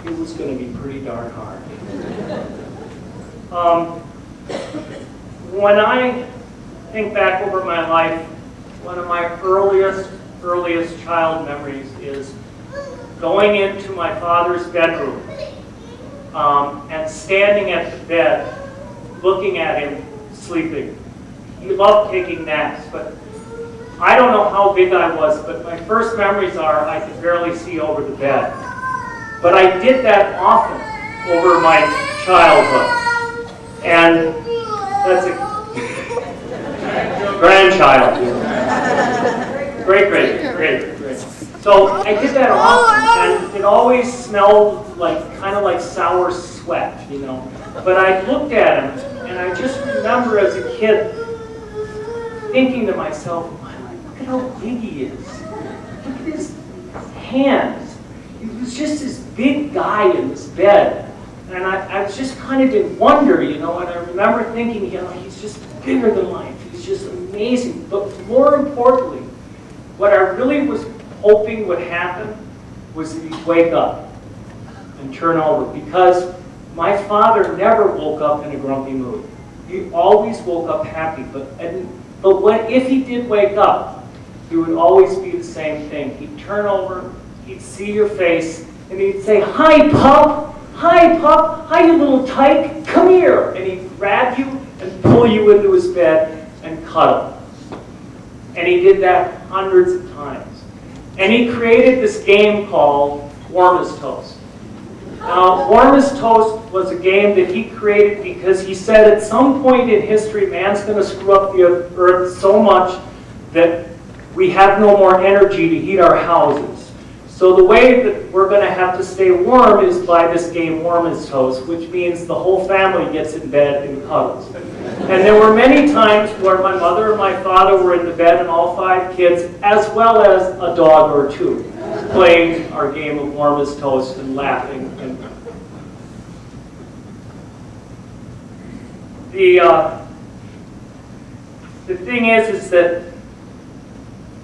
it was going to be pretty darn hard. When I think back over my life, one of my earliest child memories is going into my father's bedroom and standing at the bed, looking at him sleeping. He loved taking naps, but I don't know how big I was, but my first memories are I could barely see over the bed. But I did that often over my childhood. And that's a grandchild. Great. So I did that often, and it always smelled like kind of like sour sweat, you know. But I looked at him, and I just remember as a kid thinking to myself, look at how big he is. Look at his hands. He was just this big guy in this bed. And I was just kind of in wonder, you know, and I remember thinking, you know, he's just bigger than life. He's just amazing. But more importantly, what I really was hoping would happen was that he'd wake up and turn over. Because my father never woke up in a grumpy mood. He always woke up happy. But if he did wake up, he would always be the same thing. He'd turn over, he'd see your face, and he'd say, "Hi, pup! Hi, pup! Hi, you little tyke! Come here!" And he'd grab you and pull you into his bed and cuddle. And he did that hundreds of times. And he created this game called Warm as Toast. Now, Warm as Toast was a game that he created because he said at some point in history, man's going to screw up the earth so much that we have no more energy to heat our houses. So the way that we're going to have to stay warm is by this game, Warm as Toast, which means the whole family gets in bed and cuddles. And there were many times where my mother and my father were in the bed and all 5 kids, as well as a dog or 2, playing our game of Warm as Toast and laughing. And the thing is that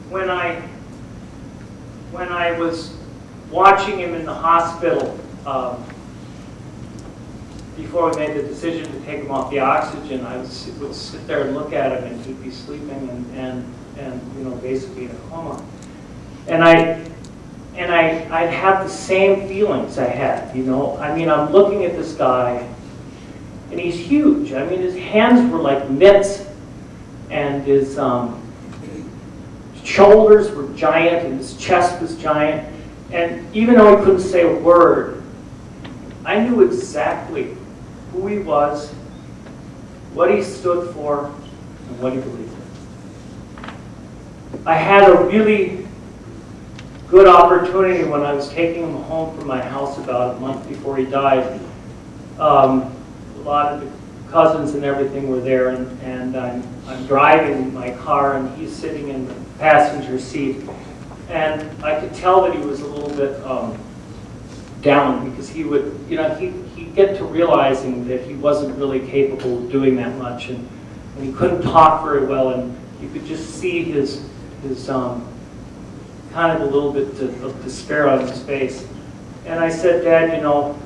when I was watching him in the hospital, before we made the decision to take him off the oxygen, I would sit there and look at him, and he'd be sleeping and you know, basically in a coma. And I'd have the same feelings I had, you know. I mean, I'm looking at this guy, and he's huge. I mean, his hands were like mitts, and his shoulders were giant, and his chest was giant. And even though he couldn't say a word, I knew exactly who he was, what he stood for, and what he believed in. I had a really good opportunity when I was taking him home from my house about a month before he died. A lot of the cousins and everything were there, and I'm driving my car, and he's sitting in the passenger seat. And I could tell that he was a little bit down, because he would, you know, he'd get to realizing that he wasn't really capable of doing that much, and he couldn't talk very well, and you could just see his kind of a little bit of despair on his face. And I said, "Dad, you know,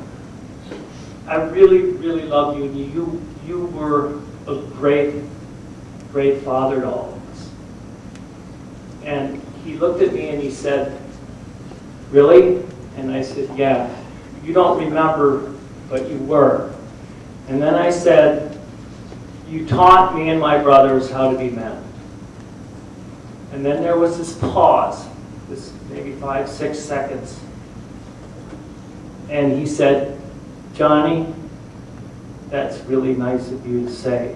I really, really love you, and you were a great, great father to all of us." And he looked at me and he said, "Really?" And I said, "Yeah, you don't remember, but you were." And then I said, "You taught me and my brothers how to be men." And then there was this pause, this maybe 5, 6 seconds. And he said, "Johnny, that's really nice of you to say."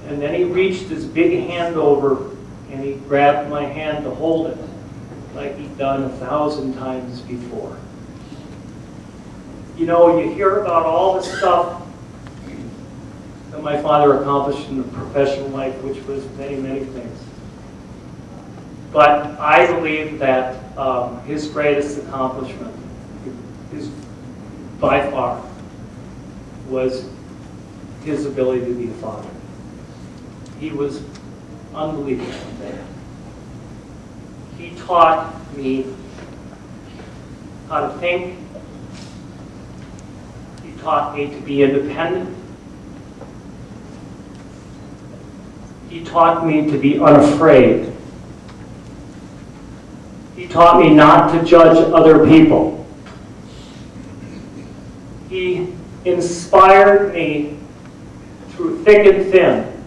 And then he reached his big hand over and he grabbed my hand to hold it, like he'd done 1,000 times before. You know, you hear about all the stuff that my father accomplished in the professional life, which was many, many things. But I believe that his greatest accomplishment, by far, was his ability to be a father. He was unbelievable. He taught me how to think, taught me to be independent. He taught me to be unafraid. He taught me not to judge other people. He inspired me through thick and thin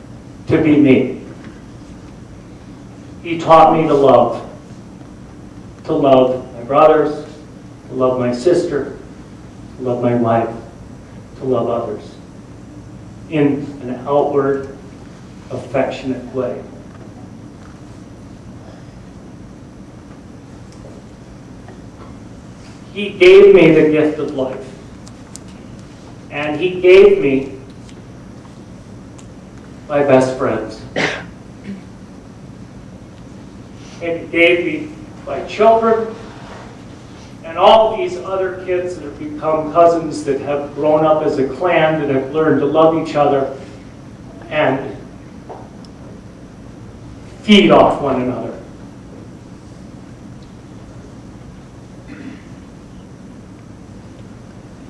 to be me. He taught me to love my brothers, to love my sister, to love my wife, to love others in an outward, affectionate way. He gave me the gift of life, and he gave me my best friends. And he gave me my children, and all these other kids that have become cousins that have grown up as a clan, that have learned to love each other and feed off one another.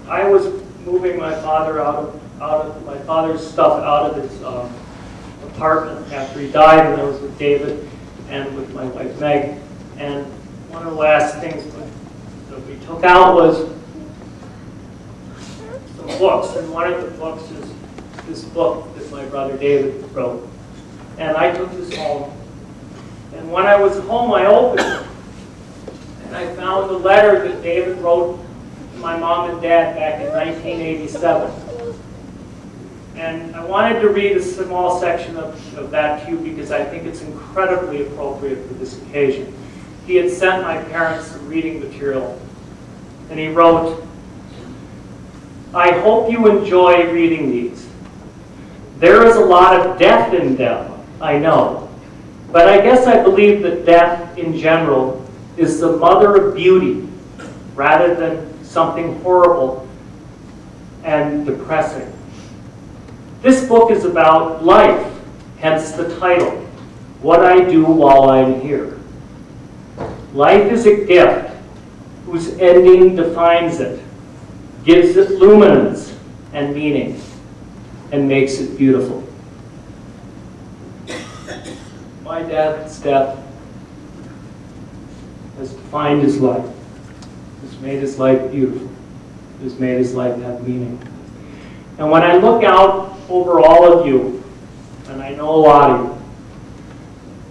I was moving my father out of my father's stuff out of his apartment after he died, and I was with David and with my wife Meg. And one of the last things that we took out was some books, and one of the books is this book that my brother David wrote. And I took this home, and when I was home, I opened it, and I found a letter that David wrote to my mom and dad back in 1987. And I wanted to read a small section of that to you because I think it's incredibly appropriate for this occasion. He had sent my parents some reading material, and he wrote, "I hope you enjoy reading these. There is a lot of death in them, I know, but I guess I believe that death in general is the mother of beauty rather than something horrible and depressing. This book is about life, hence the title, What I Do While I'm Here. Life is a gift whose ending defines it, gives it luminance and meaning, and makes it beautiful. My dad's death has defined his life, has made his life beautiful, has made his life have meaning. And when I look out over all of you, and I know a lot of you,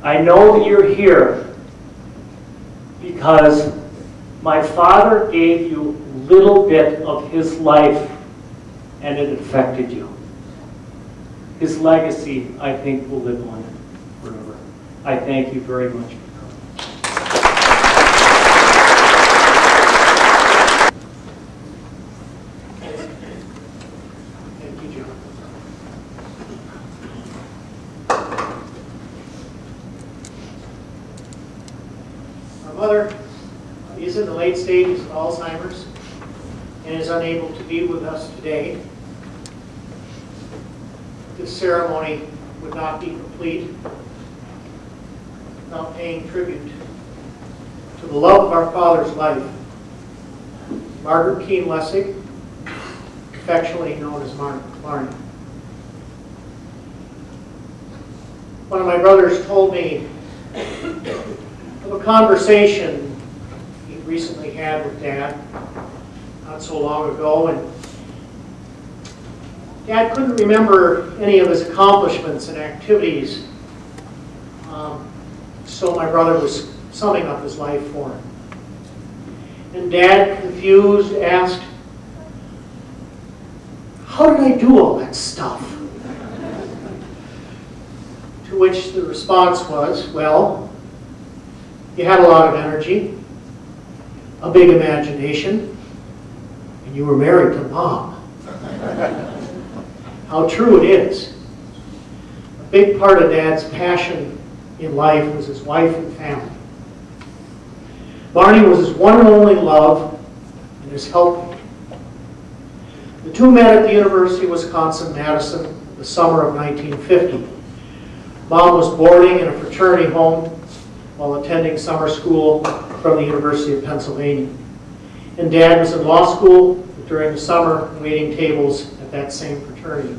I know that you're here because my father gave you a little bit of his life and it affected you. His legacy, I think, will live on forever. I thank you very much for coming. Thank you, John. Our mother is in the late stages of Alzheimer's and is unable to be with us today. This ceremony would not be complete without paying tribute to the love of our father's life, Margaret Keene Lessig, affectionately known as Marnie. One of my brothers told me of a conversation he recently had with Dad not so long ago, and Dad couldn't remember any of his accomplishments and activities, so my brother was summing up his life for him. And Dad, confused, asked, "How did I do all that stuff?" To which the response was, "Well, you had a lot of energy, a big imagination, and you were married to Mom." How true it is. A big part of Dad's passion in life was his wife and family. Barney was his one and only love and his helpmate. The two met at the University of Wisconsin-Madison the summer of 1950. Mom was boarding in a fraternity home while attending summer school from the University of Pennsylvania. And Dad was in law school at during the summer waiting tables at that same fraternity.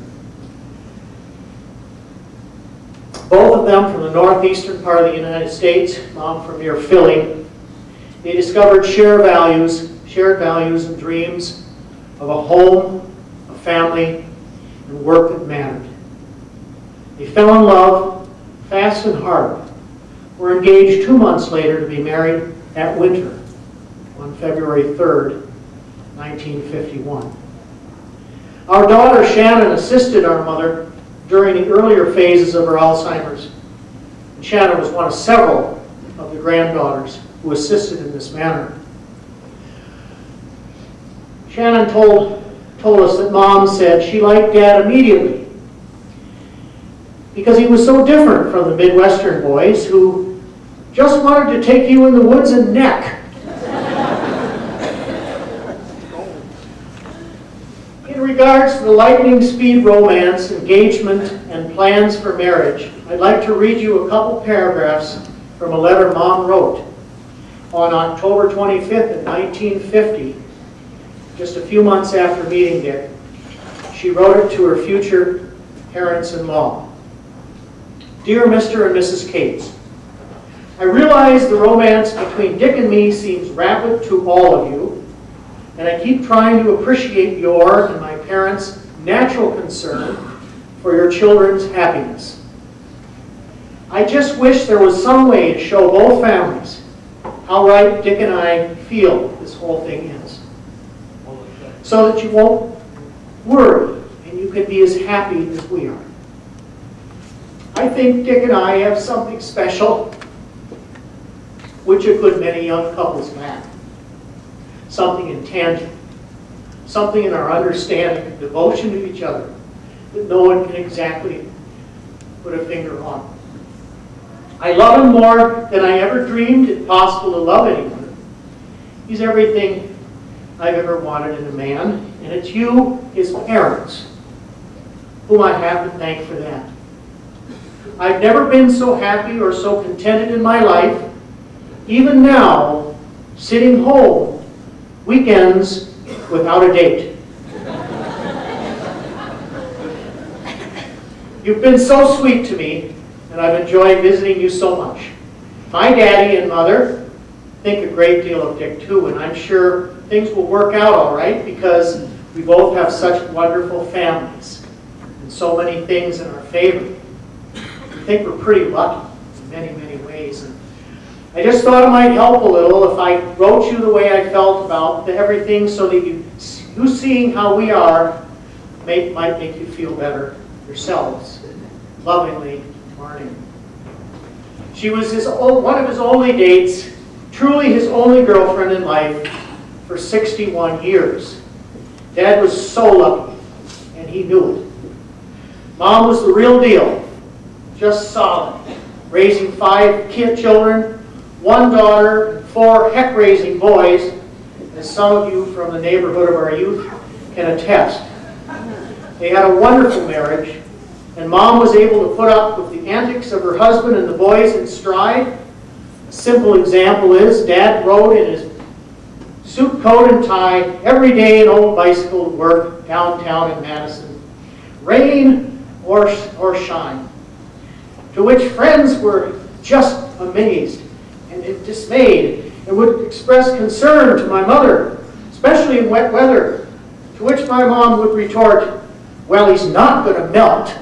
Both of them from the northeastern part of the United States, Mom from near Philly. They discovered shared values and dreams of a home, a family, and work that mattered. They fell in love fast and hard, were engaged 2 months later to be married that winter on February 3rd, 1951. Our daughter Shannon assisted our mother during the earlier phases of her Alzheimer's. And Shannon was one of several of the granddaughters who assisted in this manner. Shannon told us that Mom said she liked Dad immediately because he was so different from the Midwestern boys who just wanted to take you in the woods and neck. In regards to the lightning speed romance, engagement, and plans for marriage, I'd like to read you a couple paragraphs from a letter Mom wrote on October 25th of 1950, just a few months after meeting Dick. She wrote it to her future parents-in-law. Dear Mr. and Mrs. Cates, I realize the romance between Dick and me seems rapid to all of you, and I keep trying to appreciate your and my parents' natural concern for your children's happiness. I just wish there was some way to show both families how right Dick and I feel this whole thing is, so that you won't worry and you can be as happy as we are. I think Dick and I have something special which a good many young couples lack. Something intangible, something in our understanding and devotion to each other that no one can exactly put a finger on. I love him more than I ever dreamed it possible to love anyone. He's everything I've ever wanted in a man, and it's you, his parents, whom I have to thank for that. I've never been so happy or so contented in my life, even now, sitting home, weekends without a date. You've been so sweet to me, and I've enjoyed visiting you so much. My daddy and mother think a great deal of Dick too, and I'm sure things will work out all right because we both have such wonderful families and so many things in our favor. I think we're pretty lucky in many, many ways. And I just thought it might help a little if I wrote you the way I felt about everything so that you seeing how we are might make you feel better yourselves. Lovingly, Marnie. She was one of his only dates, truly his only girlfriend in life for 61 years. Dad was so lucky, and he knew it. Mom was the real deal, just solid, raising 5 children, 1 daughter, and 4 heck-raising boys, as some of you from the neighborhood of our youth can attest. They had a wonderful marriage, and Mom was able to put up with the antics of her husband and the boys in stride. A simple example is Dad rode in his suit coat and tie every day an old bicycle to work downtown in Madison, rain or shine, to which friends were just amazed and dismayed and would express concern to my mother, especially in wet weather, to which my mom would retort, well, he's not going to melt.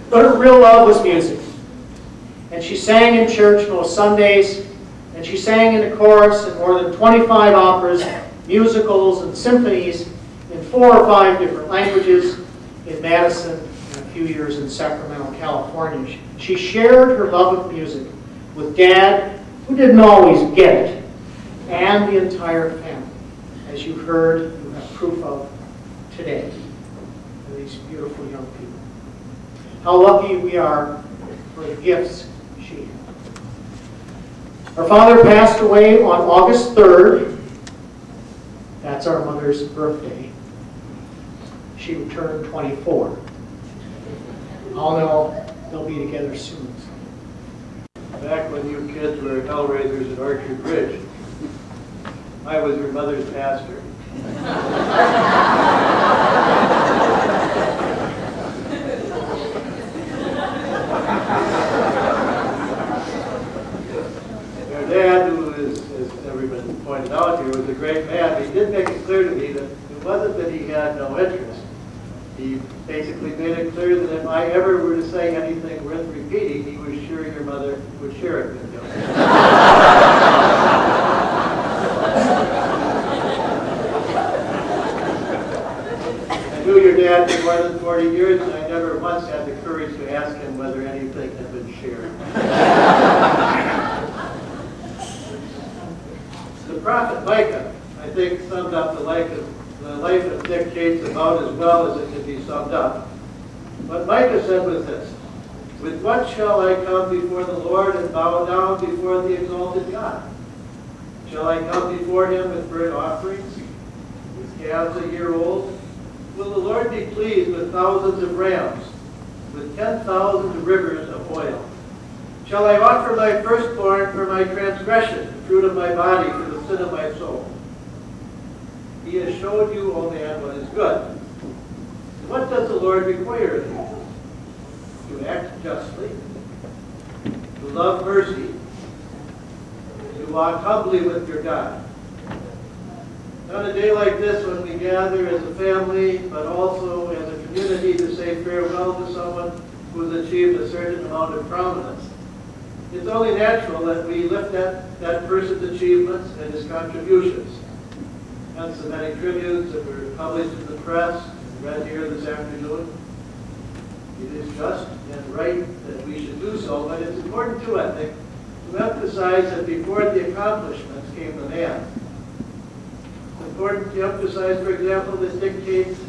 But her real love was music. And she sang in church most Sundays, and she sang in the chorus in more than 25 operas, musicals, and symphonies in 4 or 5 different languages in Madison and a few years in Sacramento, California. She shared her love of music with Dad, who didn't always get it, and the entire family, as you heard, you have proof of today, for these beautiful young people. How lucky we are for the gifts she had. Our father passed away on August 3rd. That's our mother's birthday. She would turn 24. I'll know they'll be together soon. Back when you kids were hellraisers at Archery Bridge. I was your mother's pastor. Your dad, who is, as everyone pointed out here, was a great man. He did make it clear to me that it wasn't that he had no interest. He basically made it clear that if I ever were to say anything worth repeating, he was sure your mother would share it with you. I knew your dad for more than 40 years, and I never once had the courage to ask him whether anything had been shared. The prophet Micah, I think, summed up the life of Dick Cates about as well as it could be summed up. What Micah said was this: "With what shall I come before the Lord and bow down before the exalted God? Shall I come before him with burnt offerings, with calves a year old? Will the Lord be pleased with thousands of rams, with 10,000 rivers of oil? Shall I offer my firstborn for my transgression, the fruit of my body for the sin of my soul? He has showed you, O man, what is good. And what does the Lord require of you? To act justly, to love mercy, to walk humbly with your God." On a day like this, when we gather as a family, but also as a community to say farewell to someone who has achieved a certain amount of prominence, it's only natural that we lift that person's achievements and his contributions. Hence the many tributes that were published in the press and read here this afternoon. It is just and right that we should do so, but it's important too, I think, to emphasize that before the accomplishments came the man. It's important to emphasize, for example, that Dick Cates,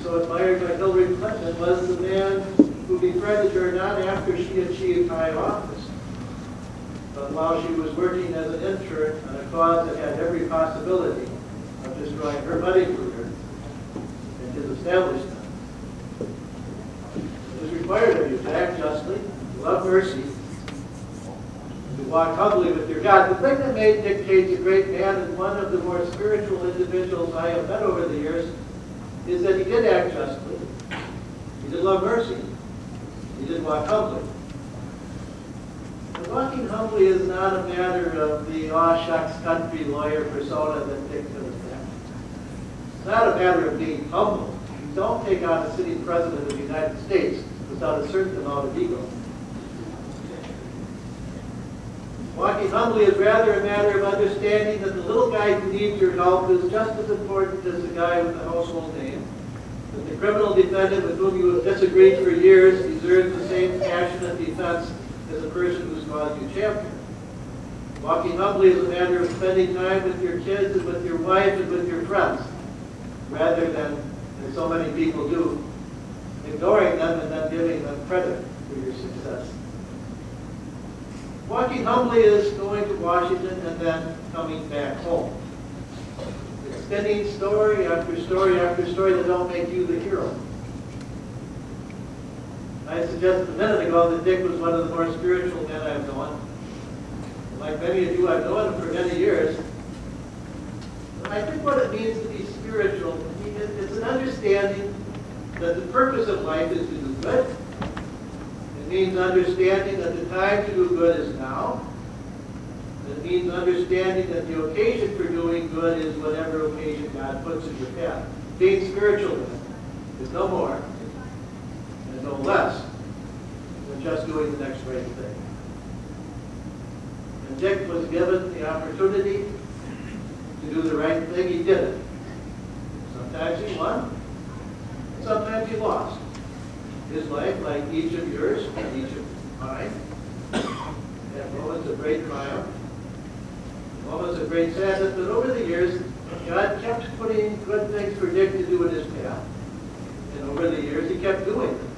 so admired by Hillary Clinton, was the man who befriended her not after she achieved high office, but while she was working as an intern on a cause that had every possibility of destroying her money career and his establishment. It is required of you to act justly, to love mercy, to walk humbly with your God. The thing that made Dick Cates a great man and one of the more spiritual individuals I have met over the years is that he did act justly, he did love mercy, he did walk humbly. And walking humbly is not a matter of the aw-shucks country lawyer persona that Dick could have been. It's not a matter of being humble. You don't take on a sitting president of the United States without a certain amount of ego. Walking humbly is rather a matter of understanding that the little guy who needs your help is just as important as the guy with the household name. That the criminal defendant with whom you have disagreed for years deserves the same passionate defense as a person whose cause you champion. Walking humbly is a matter of spending time with your kids and with your wife and with your friends, rather than, as so many people do, ignoring them and then giving them credit for your success. Walking humbly is going to Washington and then coming back home. It's spinning story after story after story that don't make you the hero. I suggested a minute ago that Dick was one of the more spiritual men I've known. Like many of you, I've known him for many years. But I think what it means to be spiritual, it's an understanding that the purpose of life is to do good. It means understanding that the time to do good is now. It means understanding that the occasion for doing good is whatever occasion God puts in your path. Being spiritual then is no more and no less than just doing the next right thing. And Dick was given the opportunity to do the right thing. He did it. Sometimes he won, sometimes he lost. His life, like each of yours and each of mine, had moments of great triumph, moments of great sadness, but over the years, God kept putting good things for Dick to do in his path. And over the years, he kept doing them.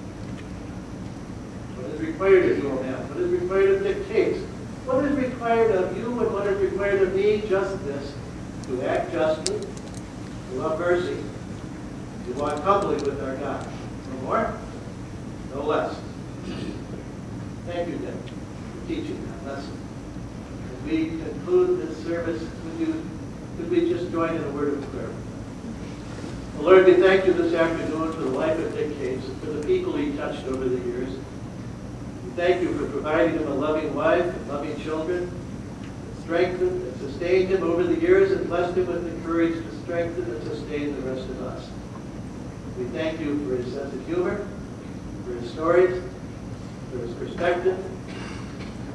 What is required of you, O man? What is required of Dick Cates? What is required of you and what is required of me? Just this: to act justly, to love mercy, to walk humbly with our God. No more, no less. Thank you, Dick, for teaching that lesson. we conclude this service, could we just join in a word of prayer? Well, Lord, we thank you this afternoon for the life of Dick Cates and for the people he touched over the years. We thank you for providing him a loving wife and loving children, strengthened and sustained him over the years and blessed him with the courage to strengthen and sustain the rest of us. We thank you for his sense of humor, for his stories, for his perspective,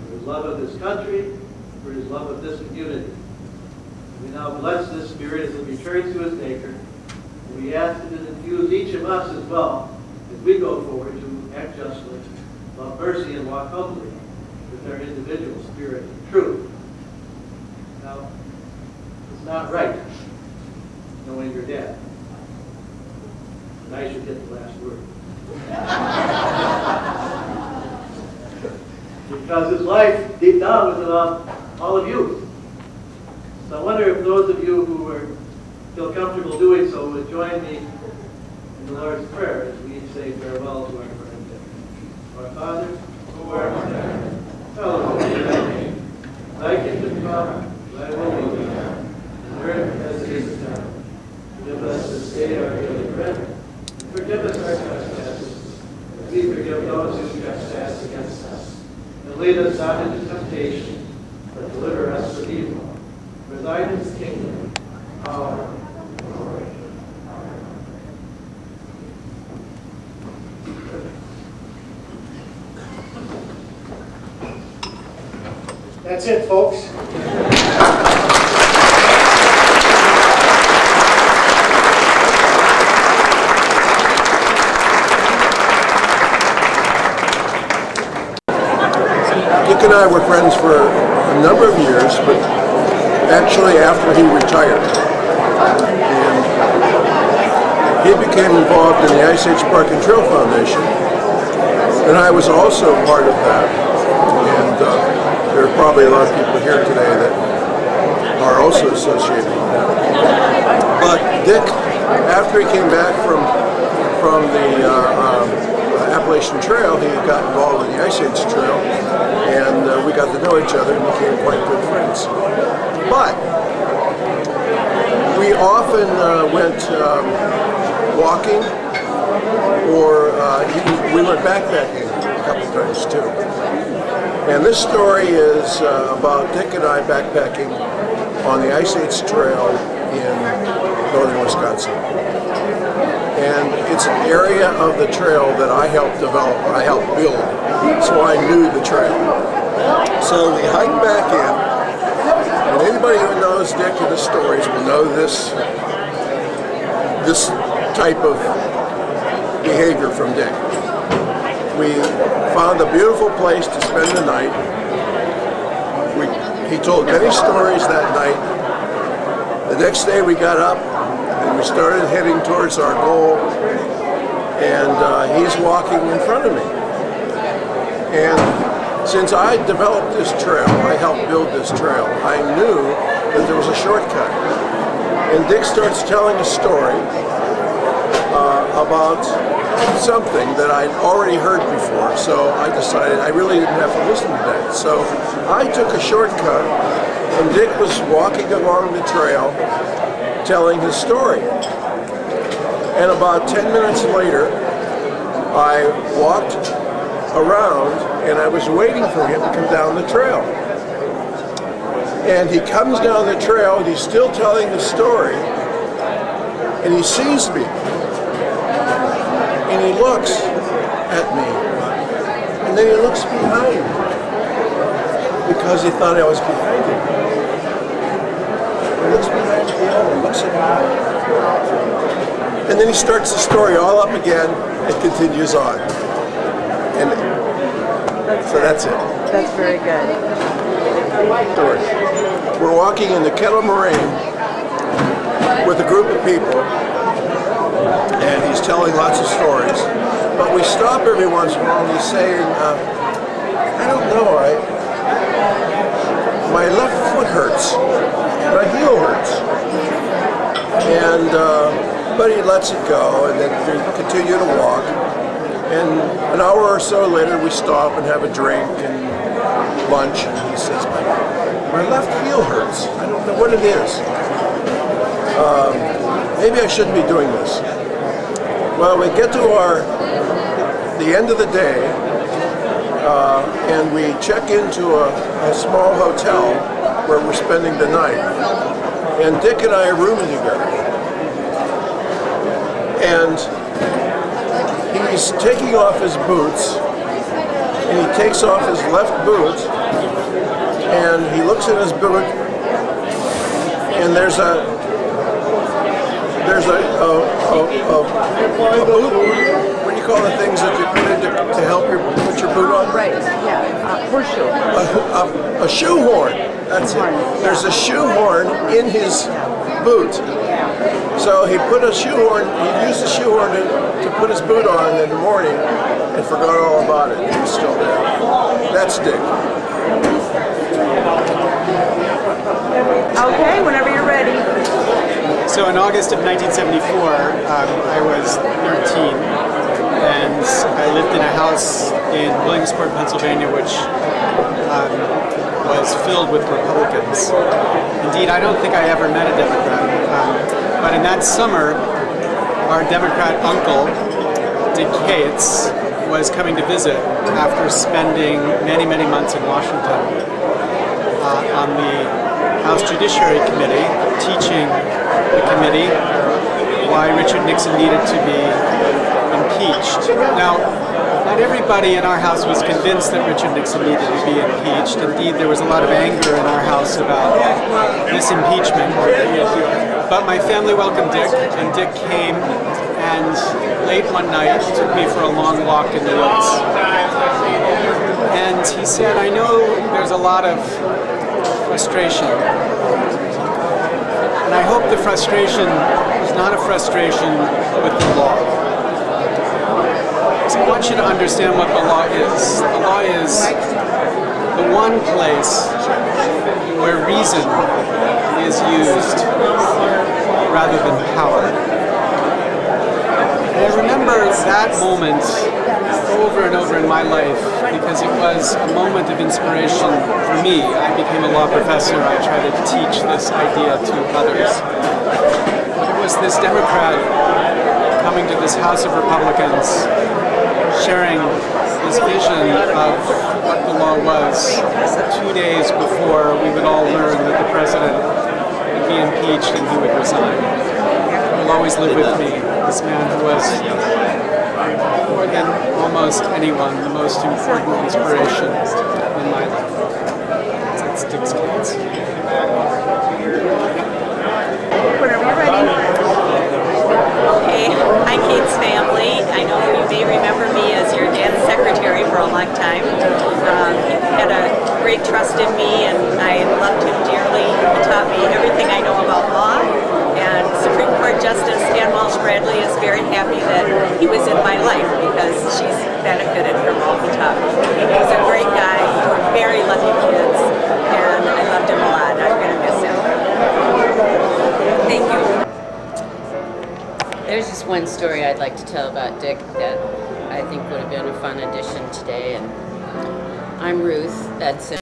for his love of this country, for his love of this community. We now bless this spirit as it returns to his maker, and we ask that it infuse each of us as well as we go forward to act justly, love mercy, and walk humbly with our individual spirit and truth. Now, it's not right knowing you're dead. And I should get the last word. Because his life, deep down, was about all of you. So I wonder if those of you who feel comfortable doing so would join me in the Lord's Prayer as we say farewell to our friend Dick. Our Father, who art in heaven, hallowed be thy name. Thy kingdom come, thy will be done, on earth as it is in heaven. Give us this day our daily bread, and forgive us our trespasses, as we forgive those who trespass against us. And lead us not into temptation, but deliver us from evil. For thine is the kingdom, power, and glory. That's it, folks. Dick and I were friends for a number of years, but actually after he retired. And he became involved in the Ice Age Park and Trail Foundation, and I was also part of that. And there are probably a lot of people here today that are also associated with that. But Dick, after he came back from the Appalachian Trail, he got involved in the Ice Age Trail, and we got to know each other and became quite good friends. But we often went walking, or we went backpacking a couple times too. And this story is about Dick and I backpacking on the Ice Age Trail in northern Wisconsin. And it's an area of the trail that I helped develop, I helped build, so I knew the trail. So we hiked back in, and anybody who knows Dick and his stories will know this type of behavior from Dick. We found a beautiful place to spend the night. He told many stories that night. The next day we got up and we started heading towards our goal, and he's walking in front of me. And since I developed this trail, I helped build this trail, I knew that there was a shortcut. And Dick starts telling a story about something that I'd already heard before, so I decided I really didn't have to listen to that. So I took a shortcut, and Dick was walking along the trail telling his story. And about 10 minutes later, I walked around and I was waiting for him to come down the trail. And he comes down the trail and he's still telling the story, and he sees me. And he looks at me, and then he looks behind me, because he thought I was behind him. He looks behind me and looks at me. And then he starts the story all up again and continues on. And so that's it. That's very good. We're walking in the Kettle Moraine with a group of people, and he's telling lots of stories. But we stop every once in a while and he's saying, I don't know, my left foot hurts, my heel hurts. And, but he lets it go, and then we continue to walk. And an hour or so later we stop and have a drink and lunch, and he says, my left heel hurts. I don't know what it is. Maybe I shouldn't be doing this. Well, we get to the end of the day, and we check into a small hotel where we're spending the night. And Dick and I are rooming together. And he's taking off his boots, and he takes off his left boot, and he looks in his boot, and there's a boot. What do you call the things that you put in to help put your boot on? Right, yeah, horseshoe. A shoehorn. That's it. There's a shoehorn in his boot. So he put a shoehorn. He used the shoehorn to put his boot on in the morning, and forgot all about it. It's still there. That's Dick. Okay, whenever you're ready. So in August of 1974, I was 13, and I lived in a house in Williamsport, Pennsylvania, which was filled with Republicans. Indeed, I don't think I ever met a Democrat. But in that summer, our Democrat uncle, Dick Cates, was coming to visit after spending many, many months in Washington on the House Judiciary Committee, teaching the committee why Richard Nixon needed to be impeached. Now, not everybody in our house was convinced that Richard Nixon needed to be impeached. Indeed, there was a lot of anger in our house about this impeachment. But my family welcomed Dick, and Dick came, and late one night took me for a long walk in the woods. And he said, I know there's a lot of frustration. And I hope the frustration is not a frustration with the law. So I want you to understand what the law is. The law is the one place where reason is used rather than power. And I remember that moment over and over in my life because it was a moment of inspiration for me. I became a law professor. I tried to teach this idea to others. But it was this Democrat coming to this House of Republicans, sharing his vision of what the law was 2 days before we would all learn that the president would be impeached and he would resign. He will always live with me, this man who was, more than almost anyone, the most important inspiration in my life. That's Dick Cates. Whenever you're ready. Okay, hi Kate's family. I know you may remember me as your dad's secretary for a long time. He had a great trust in me and I loved him dearly. He taught me everything I know about law. And Supreme Court Justice Ann Walsh Bradley is very happy that he was in my life because she's benefited from all he taught me. He was a great guy, very lucky kids, and I loved him a lot. I'm going to miss him. Thank you. There's just one story I'd like to tell about Dick that I think would have been a fun addition today. And I'm Ruth. That's